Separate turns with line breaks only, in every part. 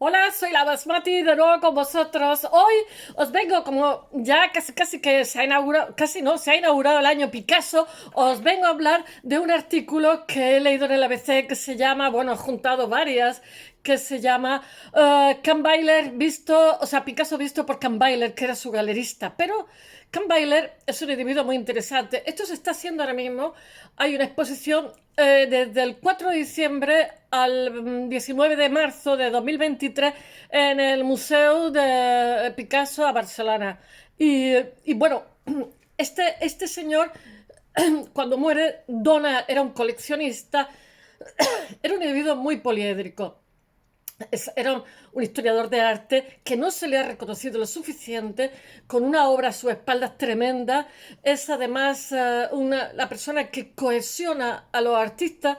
Hola, soy la Basmati de nuevo con vosotros. Hoy os vengo, como ya casi que se ha inaugurado, casi no, se ha inaugurado el año Picasso, os vengo a hablar de un artículo que he leído en el ABC que se llama, bueno, he juntado varias, que se llama Kahnweiler visto, o sea, Picasso visto por Kahnweiler, que era su galerista. Pero Kahnweiler es un individuo muy interesante. Esto se está haciendo ahora mismo. Hay una exposición desde el 4 de diciembre al 19 de marzo de 2023 en el Museo de Picasso a Barcelona. Y bueno, este señor, cuando muere, dona, era un coleccionista, era un individuo muy poliédrico. Era un historiador de arte que no se le ha reconocido lo suficiente, con una obra a sus espaldas tremenda. Es además la persona que cohesiona a los artistas,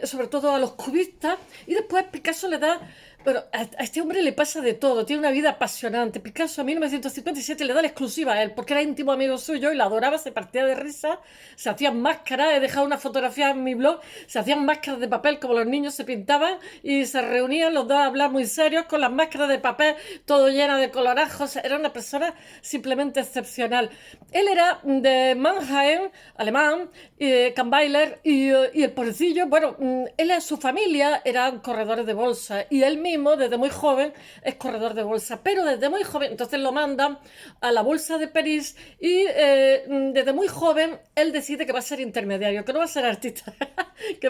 sobre todo a los cubistas, y después Picasso le da... Bueno, a este hombre le pasa de todo, tiene una vida apasionante. Picasso en 1957 le da la exclusiva a él, porque era íntimo amigo suyo y la adoraba, se partía de risa, se hacían máscaras, he dejado una fotografía en mi blog, se hacían máscaras de papel como los niños se pintaban y se reunían los dos a hablar muy serios con las máscaras de papel, todo llena de colorajos. Era una persona simplemente excepcional. Él era de Mannheim, alemán, Kahnweiler, y el pobrecillo, bueno, él y su familia eran corredores de bolsa y él mismo desde muy joven es corredor de bolsa, pero desde muy joven, entonces lo mandan a la bolsa de París y desde muy joven él decide que va a ser intermediario, que no va a ser artista,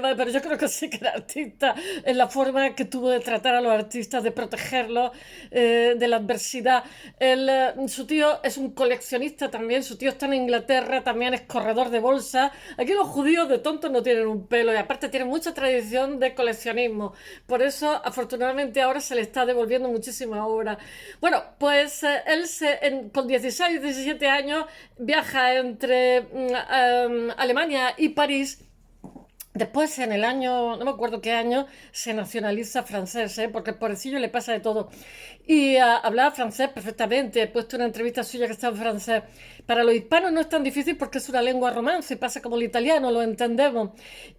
pero yo creo que sí que era artista en la forma que tuvo de tratar a los artistas, de protegerlos de la adversidad. Su tío es un coleccionista también, su tío está en Inglaterra, también es corredor de bolsa. Aquí los judíos de tontos no tienen un pelo y aparte tienen mucha tradición de coleccionismo. Por eso, afortunadamente, ahora se le está devolviendo muchísima obra. Bueno, pues con 16, 17 años viaja entre Alemania y París. Después, en el año, no me acuerdo qué año, se nacionaliza francés, porque al pobrecillo le pasa de todo. Y hablaba francés perfectamente. He puesto una entrevista suya que está en francés. Para los hispanos no es tan difícil porque es una lengua romance, pasa como el italiano, lo entendemos.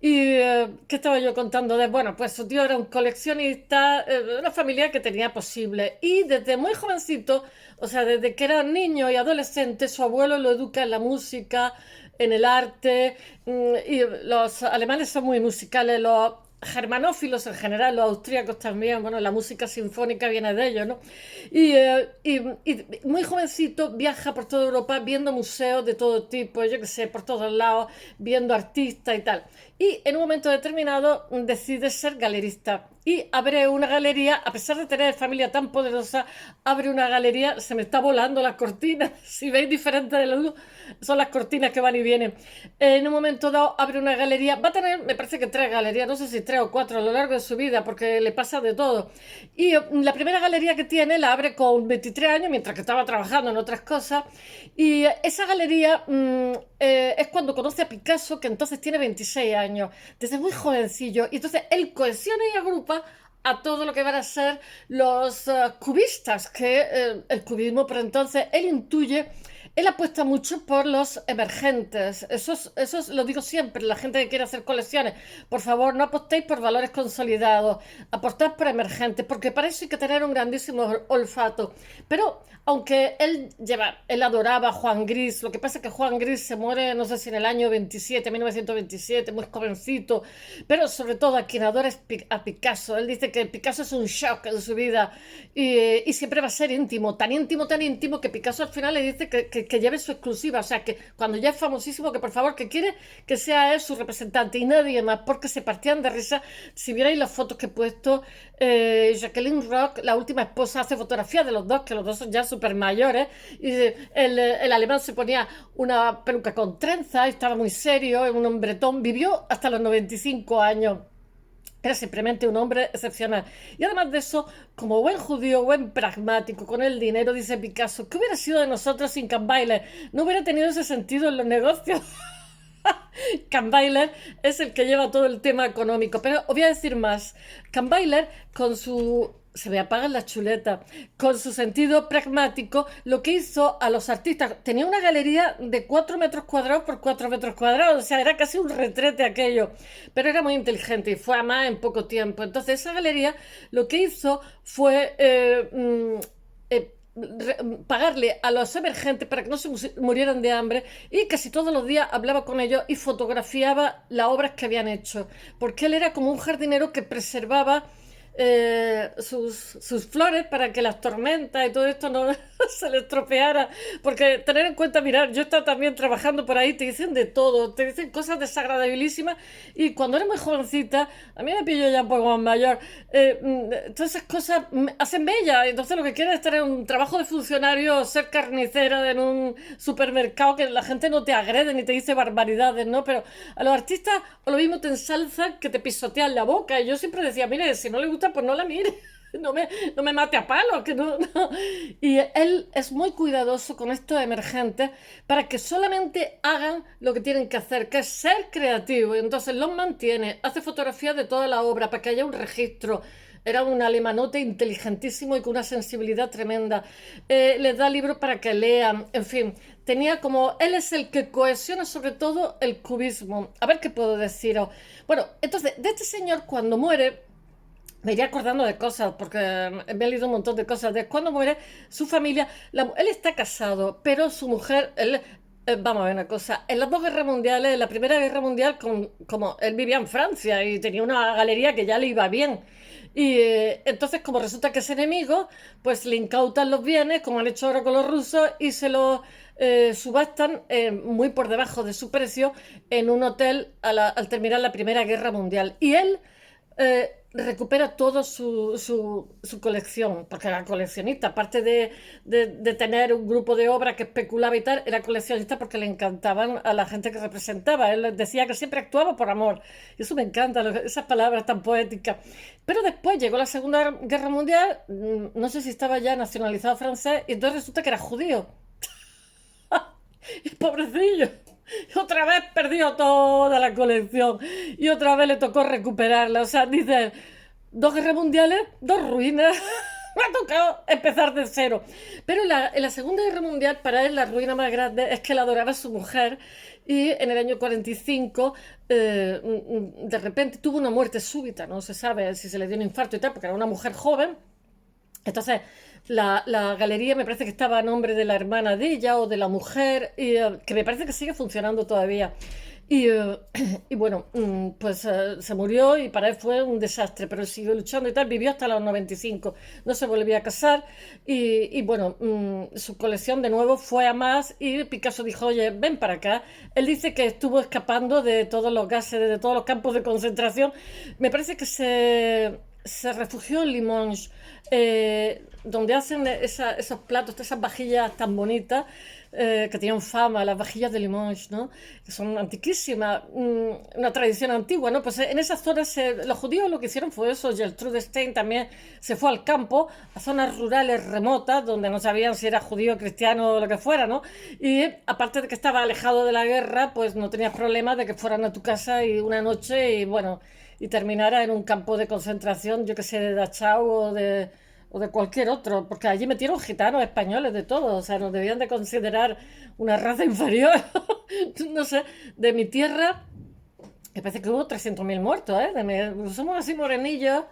¿Y qué estaba yo contando? Bueno, pues su tío era un coleccionista, una familia que tenía posible. Y desde muy jovencito, o sea, desde que era niño y adolescente, su abuelo lo educa en la música, en el arte, y los alemanes son muy musicales, los germanófilos en general, los austríacos también, bueno, la música sinfónica viene de ellos, ¿no? Y muy jovencito viaja por toda Europa viendo museos de todo tipo, yo qué sé, por todos lados, viendo artistas y tal. Y en un momento determinado decide ser galerista y abre una galería, a pesar de tener familia tan poderosa, abre una galería, se me está volando las cortinas, si veis diferente de la luz, son las cortinas que van y vienen. En un momento dado abre una galería, va a tener, me parece que tres galerías, no sé si tres o cuatro a lo largo de su vida, porque le pasa de todo. Y la primera galería que tiene la abre con 23 años, mientras que estaba trabajando en otras cosas, y esa galería es cuando conoce a Picasso, que entonces tiene 26 años, desde muy jovencillo, y entonces él cohesiona y agrupa a todo lo que van a ser los cubistas, que el cubismo, pero entonces él intuye, él apuesta mucho por los emergentes. Eso lo digo siempre, la gente que quiere hacer colecciones. Por favor, no apostéis por valores consolidados, apostad por emergentes, porque para eso hay que tener un grandísimo olfato. Pero aunque él adoraba a Juan Gris, lo que pasa es que Juan Gris se muere, no sé si en el año 27, 1927, muy jovencito, pero sobre todo a quien adora es a Picasso. Él dice que Picasso es un shock en su vida y siempre va a ser íntimo, tan íntimo que Picasso al final le dice que lleve su exclusiva, o sea, que cuando ya es famosísimo, que por favor, que quiere que sea él su representante y nadie más, porque se partían de risa. Si vierais las fotos que he puesto, Jacqueline Roch, la última esposa, hace fotografías de los dos, que los dos son ya súper mayores, y el alemán se ponía una peluca con trenza, estaba muy serio, un hombretón, vivió hasta los 95 años. Era simplemente un hombre excepcional. Y además de eso, como buen judío, buen pragmático, con el dinero, dice Picasso, ¿qué hubiera sido de nosotros sin Kahnweiler? No hubiera tenido ese sentido en los negocios. Kahnweiler es el que lleva todo el tema económico. Pero os voy a decir más. Kahnweiler, con su se me apagan las chuletas. Con su sentido pragmático, lo que hizo a los artistas, tenía una galería de 4 metros cuadrados por 4 metros cuadrados, o sea, era casi un retrete aquello, pero era muy inteligente y fue a más en poco tiempo. Entonces, esa galería lo que hizo fue pagarle a los emergentes para que no se murieran de hambre, y casi todos los días hablaba con ellos y fotografiaba las obras que habían hecho, porque él era como un jardinero que preservaba sus flores para que las tormentas y todo esto no se les estropeara. Porque tener en cuenta, mirar, yo he estado también trabajando por ahí, te dicen de todo, te dicen cosas desagradabilísimas, y cuando eres muy jovencita, a mí me pillo ya un poco más mayor, todas esas cosas me hacen bella. Entonces lo que quieres es tener un trabajo de funcionario, ser carnicera en un supermercado, que la gente no te agrede ni te dice barbaridades, ¿no? Pero a los artistas o lo mismo te ensalzan que te pisotean la boca. Y yo siempre decía, mire, si no le gusta, pues no la mire. No me mate a palos, que no. Y él es muy cuidadoso con estos emergentes para que solamente hagan lo que tienen que hacer, que es ser creativo. Y entonces los mantiene, hace fotografías de toda la obra para que haya un registro. Era un alemanote inteligentísimo y con una sensibilidad tremenda. Les da libros para que lean, en fin. Tenía como, él es el que cohesiona sobre todo el cubismo. A ver qué puedo deciros. Bueno, entonces, de este señor cuando muere, me iría acordando de cosas, porque me he leído un montón de cosas. De cuando muere su familia, él está casado, pero su mujer, vamos a ver una cosa, en las dos guerras mundiales, en la Primera Guerra Mundial, como él vivía en Francia y tenía una galería que ya le iba bien. Y entonces, como resulta que es enemigo, pues le incautan los bienes, como han hecho ahora con los rusos, y se los subastan muy por debajo de su precio en un hotel al terminar la Primera Guerra Mundial. Y él recupera toda su colección, porque era coleccionista, aparte de tener un grupo de obras que especulaba y tal, era coleccionista porque le encantaban a la gente que representaba. Él decía que siempre actuaba por amor, y eso me encanta, esas palabras tan poéticas. Pero después llegó la Segunda Guerra Mundial, no sé si estaba ya nacionalizado francés, y entonces resulta que era judío. Y pobrecillo, otra vez perdió toda la colección y otra vez le tocó recuperarla. O sea, dice, dos guerras mundiales, dos ruinas. Me ha tocado empezar de cero. Pero en la Segunda Guerra Mundial, para él, la ruina más grande es que la adoraba su mujer, y en el año 45 de repente tuvo una muerte súbita. No se sabe si se le dio un infarto y tal, porque era una mujer joven. Entonces, la galería me parece que estaba a nombre de la hermana de ella o de la mujer, y, que me parece que sigue funcionando todavía. Y, y bueno, pues se murió, y para él fue un desastre, pero siguió luchando y tal, vivió hasta los 95, no se volvió a casar, y bueno, su colección de nuevo fue a más, y Picasso dijo, oye, ven para acá. Él dice que estuvo escapando de todos los gases, de todos los campos de concentración. Me parece que se refugió en Limoges, donde hacen esos platos, esas vajillas tan bonitas, que tienen fama, las vajillas de Limoges, ¿no? Que son antiquísimas, una tradición antigua, ¿no? Pues en esas zonas los judíos lo que hicieron fue eso. Gertrude Stein también se fue al campo, a zonas rurales remotas, donde no sabían si era judío, cristiano o lo que fuera, ¿no? Y aparte de que estaba alejado de la guerra, pues no tenías problema de que fueran a tu casa y una noche, y bueno, y terminara en un campo de concentración, yo que sé, de Dachau o de cualquier otro, porque allí metieron gitanos, españoles, de todo. O sea, nos debían de considerar una raza inferior. No sé, de mi tierra, me parece que hubo 300.000 muertos, ¿eh? Somos así morenillos.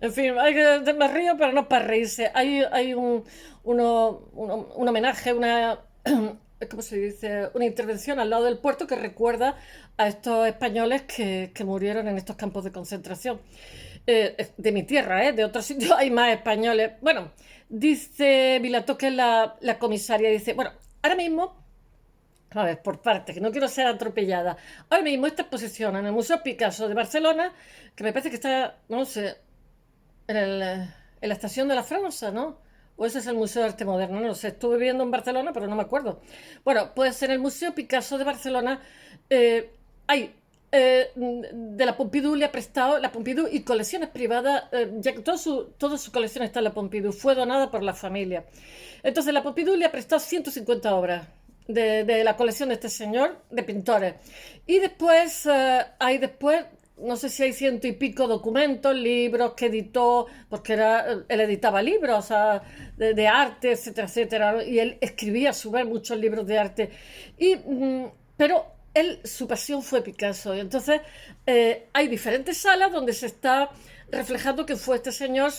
En fin, me río, pero no es para reírse. Hay un homenaje, ¿cómo se dice? Una intervención al lado del puerto que recuerda a estos españoles que murieron en estos campos de concentración. De mi tierra, de otros sitios hay más españoles. Bueno, dice Vilató, que es la comisaria, dice, bueno, ahora mismo, a ver, por partes, que no quiero ser atropellada. Ahora mismo esta exposición en el Museo Picasso de Barcelona, que me parece que está, no sé, en la estación de la França, ¿no? O ese es el Museo de Arte Moderno, no lo sé. Estuve viviendo en Barcelona, pero no me acuerdo. Bueno, pues en el Museo Picasso de Barcelona hay de la Pompidou, le ha prestado la Pompidou y colecciones privadas, ya que toda su colección está en la Pompidou, fue donada por la familia. Entonces la Pompidou le ha prestado 150 obras de la colección de este señor, de pintores. Y después hay no sé si hay ciento y pico documentos, libros que editó, porque él editaba libros, o sea, de arte, etcétera, etcétera, y él escribía a su vez muchos libros de arte. Pero su pasión fue Picasso. Y entonces hay diferentes salas donde se está reflejando que fue este señor,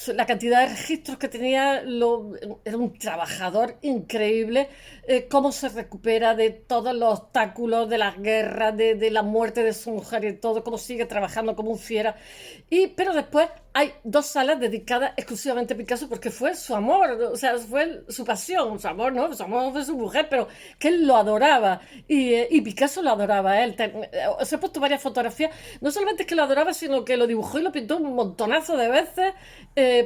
la cantidad de registros que tenía, era un trabajador increíble, cómo se recupera de todos los obstáculos, de las guerras, de la muerte de su mujer y todo, cómo sigue trabajando como un fiera. Pero después hay dos salas dedicadas exclusivamente a Picasso porque fue su amor, o sea, fue su pasión, su amor, ¿no? Su amor fue su mujer, pero que él lo adoraba y Picasso lo adoraba a él. Se ha puesto varias fotografías, no solamente es que lo adoraba, sino que lo dibujó y lo pintó un montonazo de veces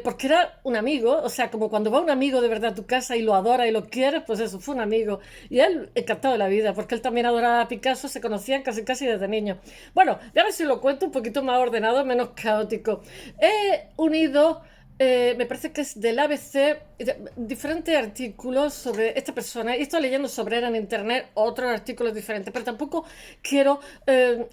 porque era un amigo, o sea, como cuando va un amigo de verdad a tu casa y lo adora y lo quieres, pues eso, fue un amigo. Y él encantado de la vida, porque él también adoraba a Picasso, se conocían casi casi desde niños. Bueno, ya a ver si lo cuento un poquito más ordenado, menos caótico. He unido, me parece que es del ABC, diferentes artículos sobre esta persona, y estoy leyendo sobre él en internet, otros artículos diferentes, pero tampoco quiero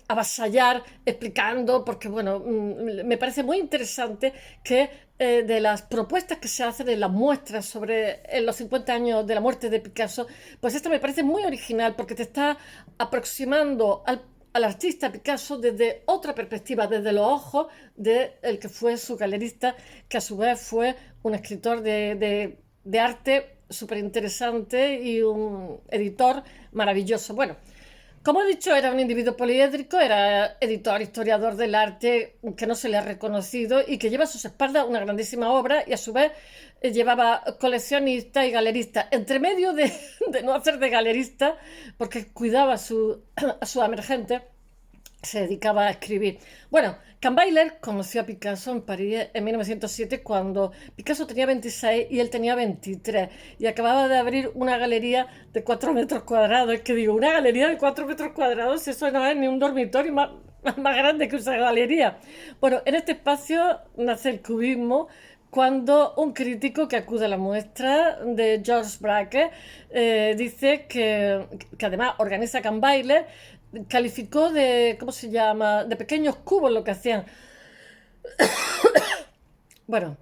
avasallar explicando, porque bueno, me parece muy interesante que de las propuestas que se hacen en las muestras sobre los 50 años de la muerte de Picasso, pues esta me parece muy original porque te está aproximando al artista Picasso desde otra perspectiva, desde los ojos del que fue su galerista, que a su vez fue un escritor de arte súper interesante y un editor maravilloso. Bueno, como he dicho, era un individuo poliédrico, era editor, historiador del arte que no se le ha reconocido y que lleva a sus espaldas una grandísima obra y a su vez llevaba coleccionista y galerista. Entre medio de no hacer de galerista, porque cuidaba a su emergente, se dedicaba a escribir. Bueno, Kahnweiler conoció a Picasso en París en 1907 cuando Picasso tenía 26 y él tenía 23 y acababa de abrir una galería de 4 metros cuadrados. Es que digo, una galería de 4 metros cuadrados, eso no es ni un dormitorio más grande que esa galería. Bueno, en este espacio nace el cubismo cuando un crítico que acude a la muestra de Georges Braque dice que además organiza Kahnweiler, calificó de, ¿cómo se llama?, de pequeños cubos lo que hacían. Bueno,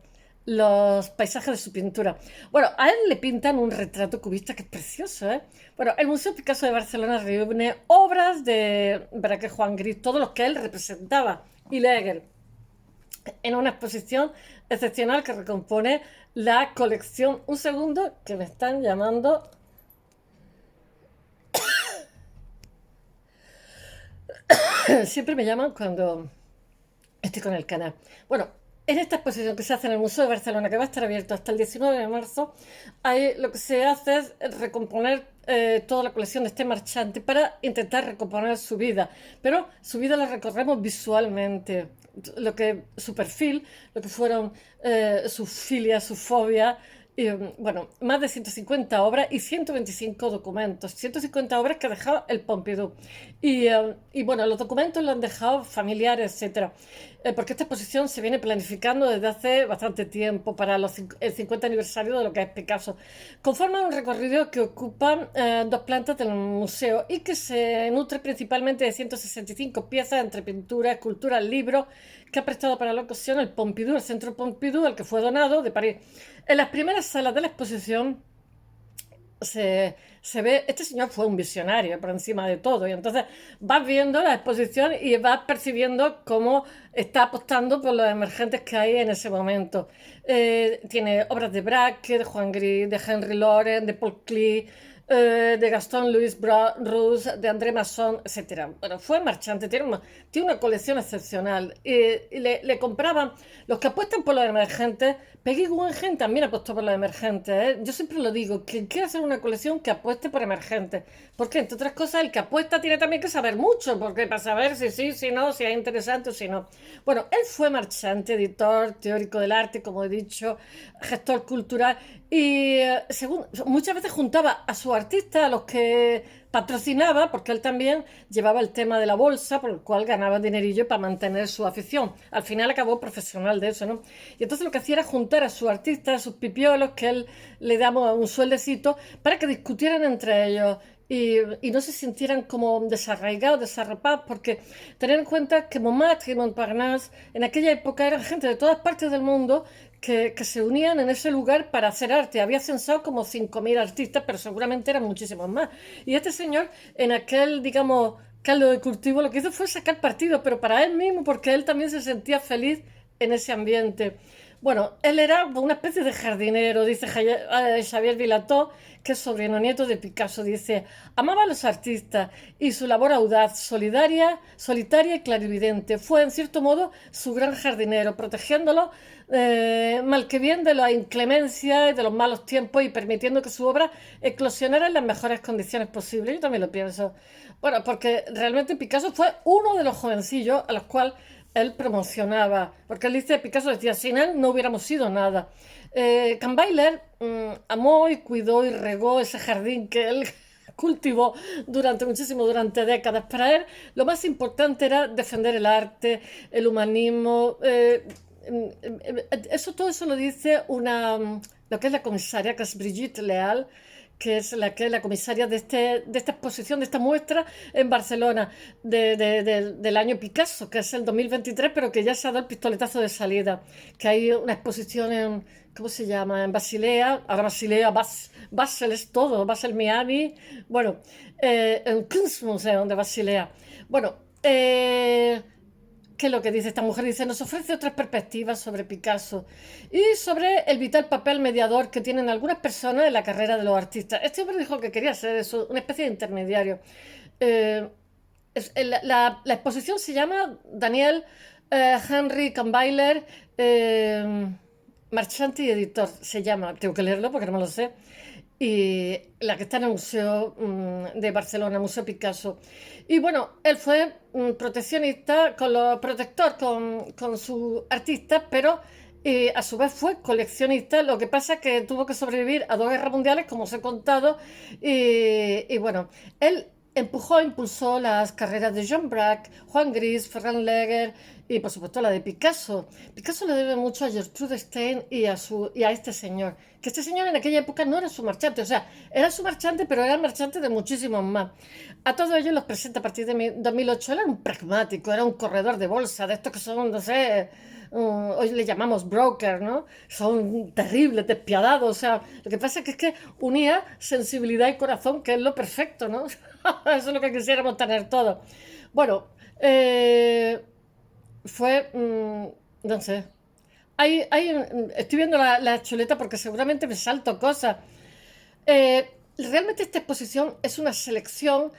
los paisajes de su pintura. Bueno, a él le pintan un retrato cubista que es precioso, ¿eh? Bueno, el Museo Picasso de Barcelona reúne obras de Braque, Juan Gris, todos los que él representaba, y Leger, en una exposición excepcional que recompone la colección. Un segundo, que me están llamando. Siempre me llaman cuando estoy con el canal. Bueno, en esta exposición que se hace en el Museo de Barcelona, que va a estar abierto hasta el 19 de marzo, lo que se hace es recomponer toda la colección de este marchante para intentar recomponer su vida. Pero su vida la recorremos visualmente. Su perfil, lo que fueron sus filias, sus fobias. Y, bueno, más de 150 obras y 125 documentos. 150 obras que ha dejado el Pompidou. Y bueno, los documentos los han dejado familiares, etcétera. Porque esta exposición se viene planificando desde hace bastante tiempo para el 50 aniversario de lo que es Picasso. Conforma un recorrido que ocupa dos plantas del museo y que se nutre principalmente de 165 piezas entre pintura, escultura, libros que ha prestado para la ocasión el Pompidou, el Centro Pompidou, al que fue donado de París. En las primeras salas de la exposición se ve, este señor fue un visionario por encima de todo, y entonces vas viendo la exposición y vas percibiendo cómo está apostando por los emergentes que hay en ese momento. Tiene obras de Braque, de Juan Gris, de Henry Laurent, de Paul Klee, de Gaston-Louis Rousse, de André Masson, etc. Bueno, fue marchante, tiene una colección excepcional. Y le compraban, los que apuestan por los emergentes, Peggy Guggenheim también apostó por los emergentes, ¿eh? Yo siempre lo digo, quien quiera hacer una colección que apueste por emergentes. Porque, entre otras cosas, el que apuesta tiene también que saber mucho, porque para saber si sí, si no, si es interesante o si no. Bueno, él fue marchante, editor, teórico del arte, como he dicho, gestor cultural, y muchas veces juntaba a sus artistas, a los que patrocinaba, porque él también llevaba el tema de la bolsa, por el cual ganaba dinerillo para mantener su afición. Al final acabó profesional de eso, ¿no? Y entonces lo que hacía era juntar a sus artistas, a sus pipiolos, que él le daba un sueldecito, para que discutieran entre ellos y no se sintieran como desarraigados, desarrapados, porque tener en cuenta que Montmartre y Montparnasse en aquella época eran gente de todas partes del mundo que se unían en ese lugar para hacer arte. Había censado como 5.000 artistas, pero seguramente eran muchísimos más. Y este señor, en aquel, digamos, caldo de cultivo, lo que hizo fue sacar partido, pero para él mismo, porque él también se sentía feliz en ese ambiente. Bueno, él era una especie de jardinero, dice Xavier Vilató, que es sobrino nieto de Picasso. Dice, amaba a los artistas y su labor audaz, solidaria, solitaria y clarividente. Fue, en cierto modo, su gran jardinero, protegiéndolo mal que bien de la inclemencia y de los malos tiempos y permitiendo que su obra eclosionara en las mejores condiciones posibles. Yo también lo pienso. Bueno, porque realmente Picasso fue uno de los jovencillos a los cuales él promocionaba, porque él dice, Picasso decía, sin él no hubiéramos sido nada. Kahnweiler amó y cuidó y regó ese jardín que él cultivó durante décadas. Para él lo más importante era defender el arte, el humanismo. Todo eso lo dice lo que es la comisaria, que es Brigitte Leal, que es la comisaria de esta exposición, de esta muestra en Barcelona del año Picasso, que es el 2023, pero que ya se ha dado el pistoletazo de salida, que hay una exposición en, ¿cómo se llama? En Basilea, ahora Basilea, Basel es todo, Basel, Miami, bueno, en Kunstmuseum de Basilea. Bueno, ¿qué es lo que dice esta mujer? Dice, nos ofrece otras perspectivas sobre Picasso y sobre el vital papel mediador que tienen algunas personas en la carrera de los artistas. Este hombre dijo que quería ser eso, una especie de intermediario. Eh, la exposición se llama Daniel Henry Kahnweiler, marchante y editor, se llama. Tengo que leerlo porque no me lo sé. Y la que está en el Museo de Barcelona, Museo Picasso. Y bueno, él fue proteccionista, protector con sus artistas, pero a su vez fue coleccionista. Lo que pasa es que tuvo que sobrevivir a 2 guerras mundiales, como os he contado. Y bueno, él impulsó las carreras de John Braque, Juan Gris, Ferran Leger y por supuesto la de Picasso. Picasso le debe mucho a Gertrude Stein y a este señor, que este señor en aquella época no era su marchante, o sea, era su marchante, pero era el marchante de muchísimos más. A todos ellos los presenta a partir de 2008, era un pragmático, era un corredor de bolsa, de estos que son, no sé, hoy le llamamos broker, ¿no? Son terribles, despiadados, o sea, lo que pasa es que unía sensibilidad y corazón, que es lo perfecto, ¿no? Eso es lo que quisiéramos tener todos. Bueno, fue, no sé, estoy viendo la chuleta porque seguramente me salto cosas. Realmente esta exposición es una selección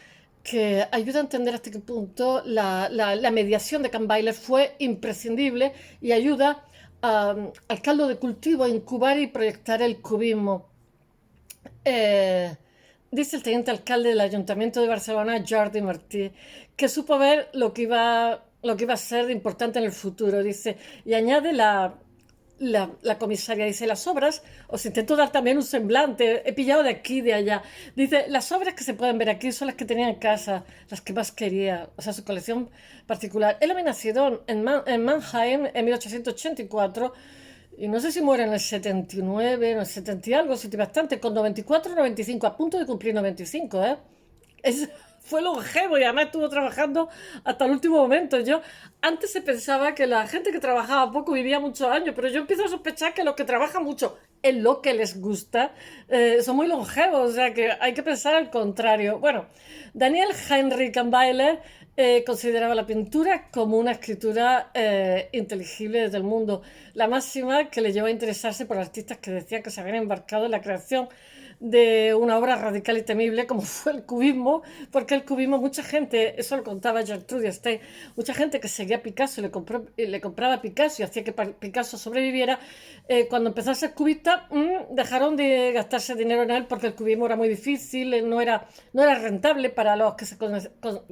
que ayuda a entender hasta qué punto la mediación de Kahnweiler fue imprescindible y ayuda al caldo de cultivo a incubar y proyectar el cubismo. Dice el teniente alcalde del Ayuntamiento de Barcelona, Jordi Martí, que supo ver lo que iba a ser importante en el futuro. Dice, y añade la comisaria, dice, las obras, os intento dar también un semblante, he pillado de aquí, de allá. Dice, las obras que se pueden ver aquí son las que tenía en casa, las que más quería, o sea, su colección particular. Él había nacido en Mannheim en 1884 y no sé si muere en el 79, en el 70 y algo, 70 bastante, con 94 o 95, a punto de cumplir 95, ¿eh? Fue longevo y además estuvo trabajando hasta el último momento. Antes se pensaba que la gente que trabajaba poco vivía muchos años, pero yo empiezo a sospechar que los que trabajan mucho en lo que les gusta son muy longevos, o sea que hay que pensar al contrario. Bueno, Daniel Henry Kahnweiler consideraba la pintura como una escritura inteligible desde el mundo, la máxima que le llevó a interesarse por artistas que decían que se habían embarcado en la creación de una obra radical y temible como fue el cubismo, porque el cubismo, mucha gente, eso lo contaba Gertrude Stein, mucha gente que seguía a Picasso y le compraba a Picasso y hacía que Picasso sobreviviera, cuando empezó a ser cubista, dejaron de gastarse dinero en él porque el cubismo era muy difícil, no era rentable para los que se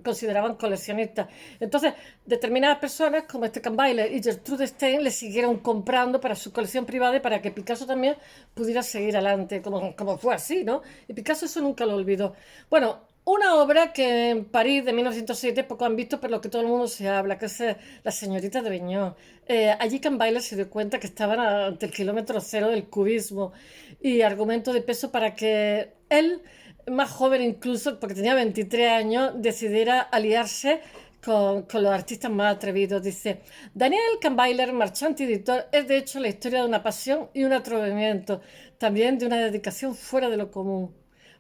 consideraban coleccionistas. Entonces, determinadas personas como este Kahnweiler y Gertrude Stein le siguieron comprando para su colección privada y para que Picasso también pudiera seguir adelante, como fue así, ¿no? Y Picasso eso nunca lo olvidó. Bueno, una obra que en París de 1907 poco han visto, pero lo que todo el mundo se habla, que es La señorita de Beñón. Allí Kahnweiler se dio cuenta que estaban ante el kilómetro cero del cubismo y argumento de peso para que él, más joven incluso, porque tenía 23 años, decidiera aliarse con los artistas más atrevidos. Dice, Daniel Kahnweiler, marchante y editor, es de hecho la historia de una pasión y un atrevimiento, también de una dedicación fuera de lo común.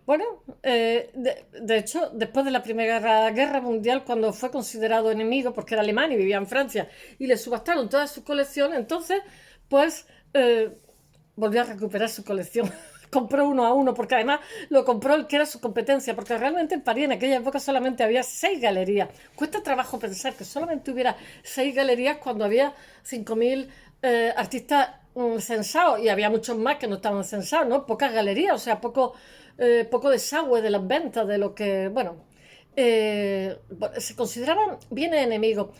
Bueno, de hecho, después de la Primera Guerra Mundial, cuando fue considerado enemigo, porque era alemán y vivía en Francia, y le subastaron toda su colección, entonces, pues, eh, volvió a recuperar su colección. Compró uno a uno, porque además lo compró el que era su competencia, porque realmente en París en aquella época solamente había 6 galerías. Cuesta trabajo pensar que solamente hubiera 6 galerías cuando había 5.000 artistas censados, y había muchos más que no estaban censados, ¿no? Pocas galerías, o sea, poco desagüe de las ventas, de lo que, bueno, se consideraban bienes enemigos.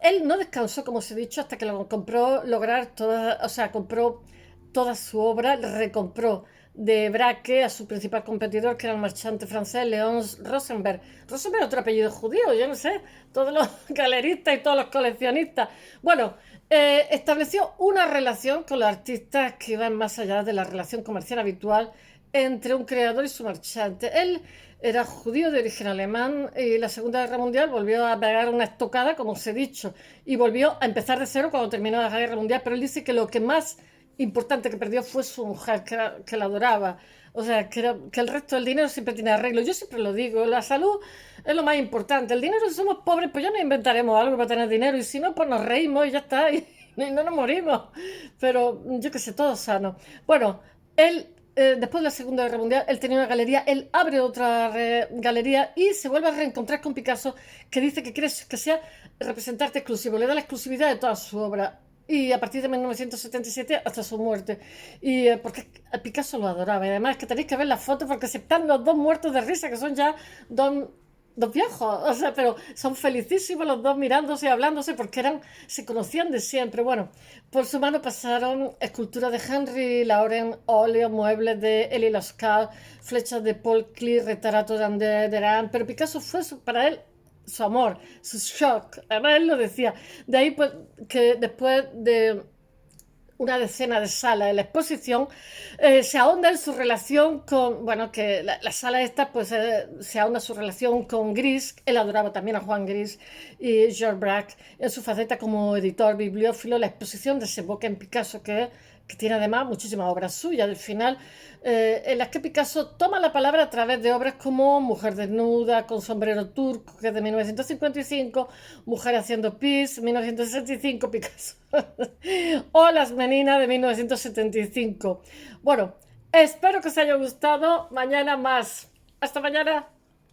Él no descansó, como os he dicho, hasta que lo compró lograr toda, o sea, compró toda su obra, recompró de Braque a su principal competidor, que era el marchante francés Léon Rosenberg. Rosenberg es otro apellido judío, yo no sé, todos los galeristas y todos los coleccionistas. Bueno, estableció una relación con los artistas que iban más allá de la relación comercial habitual entre un creador y su marchante. Él era judío de origen alemán y la Segunda Guerra Mundial volvió a pegar una estocada, como os he dicho, y volvió a empezar de cero cuando terminó la Guerra Mundial, pero él dice que lo que más importante que perdió fue su mujer, que la adoraba. O sea, que el resto del dinero siempre tiene arreglo. Yo siempre lo digo, la salud es lo más importante. El dinero, si somos pobres, pues ya nos inventaremos algo para tener dinero, y si no, pues nos reímos y ya está, y no nos morimos. Pero yo qué sé, todo sano. Bueno, él después de la Segunda Guerra Mundial, él tenía una galería, él abre otra galería y se vuelve a reencontrar con Picasso, que dice que quiere que sea representante exclusivo, le da la exclusividad de toda su obra. Y a partir de 1977 hasta su muerte. Y porque a Picasso lo adoraba. Y además que tenéis que ver las fotos porque se están los dos muertos de risa, que son ya dos, dos viejos. O sea, pero son felicísimos los dos mirándose y hablándose porque se conocían de siempre. Bueno, por su mano pasaron esculturas de Henry Lauren, óleo, muebles de Elie Lascaux, flechas de Paul Klee, retratos de André Derain, pero Picasso fue para él su amor, su shock. Además él lo decía. De ahí pues que después de una decena de salas en la exposición, se ahonda en su relación con, bueno, que la sala esta, pues se ahonda su relación con Gris, él adoraba también a Juan Gris y George Braque, en su faceta como editor bibliófilo. La exposición desemboca en Picasso, que tiene además muchísimas obras suyas, del final, en las que Picasso toma la palabra a través de obras como Mujer desnuda, con sombrero turco, que es de 1955, Mujer haciendo pis, 1965, Picasso, o Las Meninas de 1975. Bueno, espero que os haya gustado. Mañana más. Hasta mañana.